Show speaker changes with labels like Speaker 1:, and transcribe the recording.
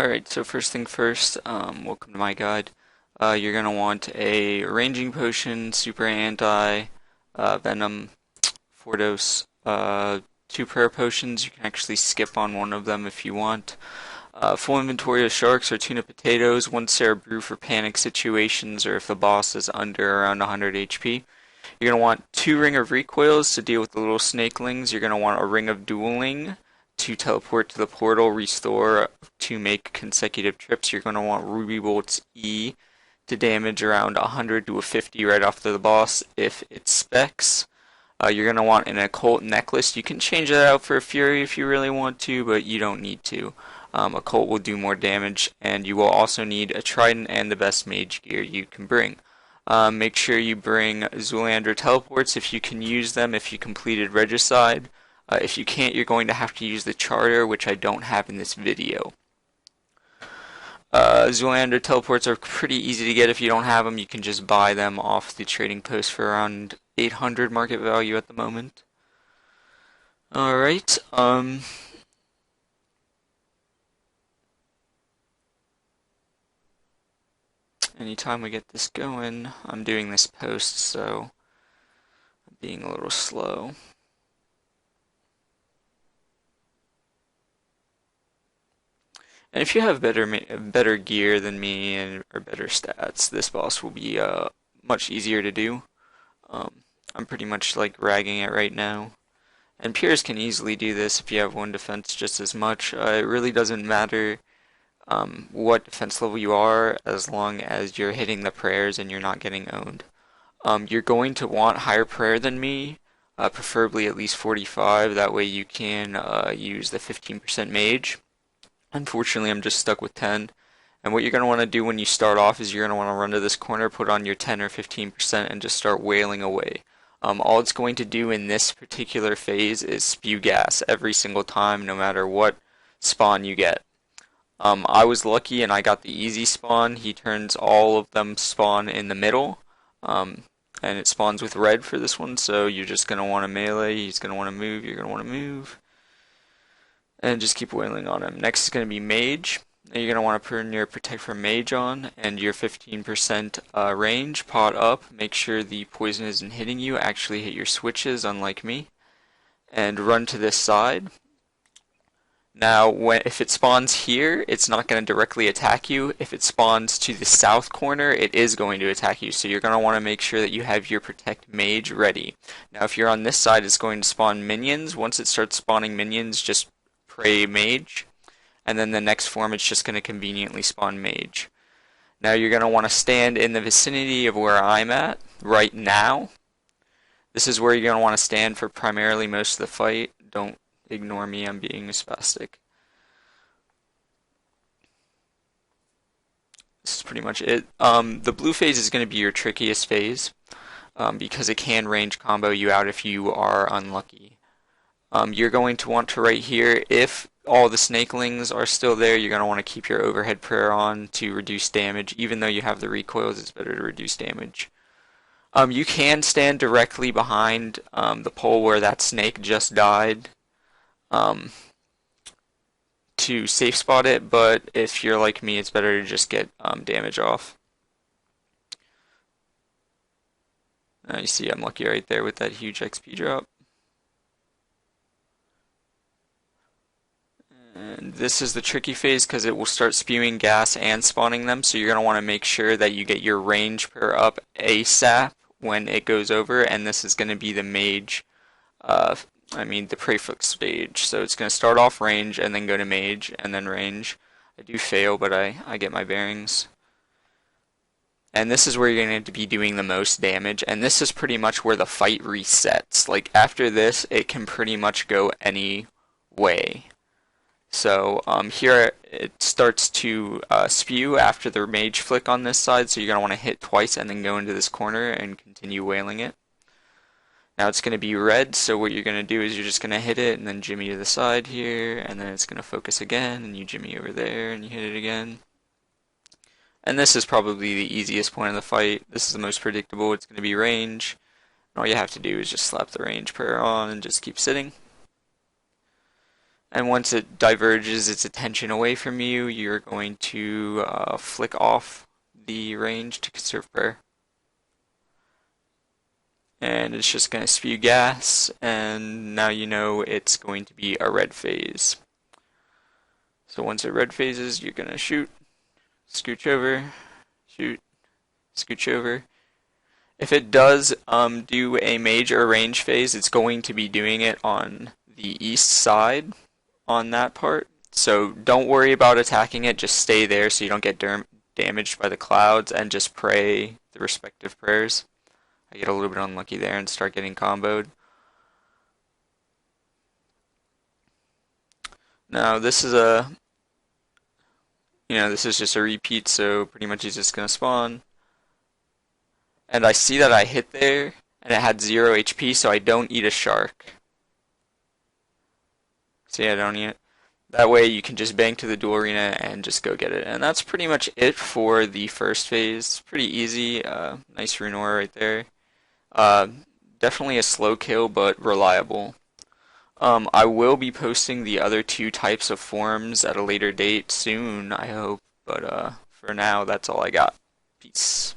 Speaker 1: Alright, so first thing first, welcome to my guide. You're going to want a ranging potion, super anti, venom, 4 dose, 2 prayer potions. You can actually skip on one of them if you want. Full inventory of sharks or tuna potatoes, 1 Sarah brew for panic situations or if the boss is under around 100 HP. You're going to want 2 ring of recoils to deal with the little snakelings. You're going to want a ring of dueling to teleport to the portal, restore to make consecutive trips. You're going to want Ruby Bolt's E to damage around 100 to a 50 right after the boss if it specs. You're going to want an occult necklace. You can change that out for a fury if you really want to, but you don't need to. Occult will do more damage, and you will also need a trident and the best mage gear you can bring. Make sure you bring Zoolander teleports if you can use them if you completed Regicide. If you can't, you're going to have to use the charter, which I don't have in this video. Zoolander teleports are pretty easy to get. If you don't have them, you can just buy them off the trading post for around 800 market value at the moment. Alright, anytime we get this going, I'm doing this post, so I'm being a little slow. And if you have better gear than me or better stats, this boss will be much easier to do. I'm pretty much like ragging it right now. And Pures can easily do this if you have 1 defense just as much. It really doesn't matter what defense level you are as long as you're hitting the prayers and you're not getting owned. You're going to want higher prayer than me, preferably at least 45. That way you can use the 15% mage. Unfortunately, I'm just stuck with 10. And what you're going to want to do when you start off is you're going to want to run to this corner, put on your 10 or 15%, and just start wailing away. All it's going to do in this particular phase is spew gas every single time, no matter what spawn you get. I was lucky and I got the easy spawn. He turns all of them spawn in the middle. And it spawns with red for this one, so you're just going to want to melee, he's going to want to move, you're going to want to move. And just keep wailing on him. Next is going to be Mage. You're going to want to turn your Protect from Mage on and your 15% range, pot up, make sure the poison isn't hitting you, actually hit your switches unlike me, and run to this side. Now, if it spawns here, it's not going to directly attack you. If it spawns to the south corner, it is going to attack you. So you're going to want to make sure that you have your Protect Mage ready. Now, if you're on this side, it's going to spawn minions. Once it starts spawning minions, just pray Mage. And then the next form, it's just going to conveniently spawn Mage. Now, you're going to want to stand in the vicinity of where I'm at right now. This is where you're going to want to stand for primarily most of the fight. Don't ignore me, I'm being a spastic. This is pretty much it. The blue phase is going to be your trickiest phase because it can range combo you out if you are unlucky. You're going to want to right here, if all the snakelings are still there, you're going to want to keep your overhead prayer on to reduce damage. Even though you have the recoils, it's better to reduce damage. You can stand directly behind the pole where that snake just died. To safe spot it, but if you're like me, it's better to just get damage off. You see I'm lucky right there with that huge XP drop. And this is the tricky phase because it will start spewing gas and spawning them, so you're going to want to make sure that you get your range prayer up ASAP when it goes over, and this is going to be the mage the prefix stage. So it's going to start off range and then go to mage and then range. I do fail, but I get my bearings. And this is where you're going to be doing the most damage. And this is pretty much where the fight resets. Like after this, it can pretty much go any way. So here it starts to spew after the mage flick on this side. So you're going to want to hit twice and then go into this corner and continue wailing it. Now it's going to be red, so what you're going to do is you're just going to hit it and then jimmy to the side here, and then it's going to focus again, and you jimmy over there, and you hit it again. And this is probably the easiest point of the fight. This is the most predictable. It's going to be range. And all you have to do is just slap the range prayer on and just keep sitting. And once it diverges its attention away from you, you're going to flick off the range to conserve prayer. And it's just going to spew gas, and now you know it's going to be a red phase. So once it red phases, you're going to shoot, scooch over, shoot, scooch over. If it does do a mage or range phase, it's going to be doing it on the east side on that part. So don't worry about attacking it, just stay there so you don't get damaged by the clouds and just pray the respective prayers. I get a little bit unlucky there and start getting comboed. Now this is this is just a repeat, so pretty much he's just gonna spawn. And I see that I hit there, and it had 0 HP, so I don't eat a shark. See, I don't eat it. That way you can just bank to the duel arena and just go get it. And that's pretty much it for the first phase. Pretty easy, nice rune aura right there. Uh, Definitely a slow kill, but reliable. I will be posting the other two types of forms at a later date soon, I hope. But for now, that's all I got. Peace.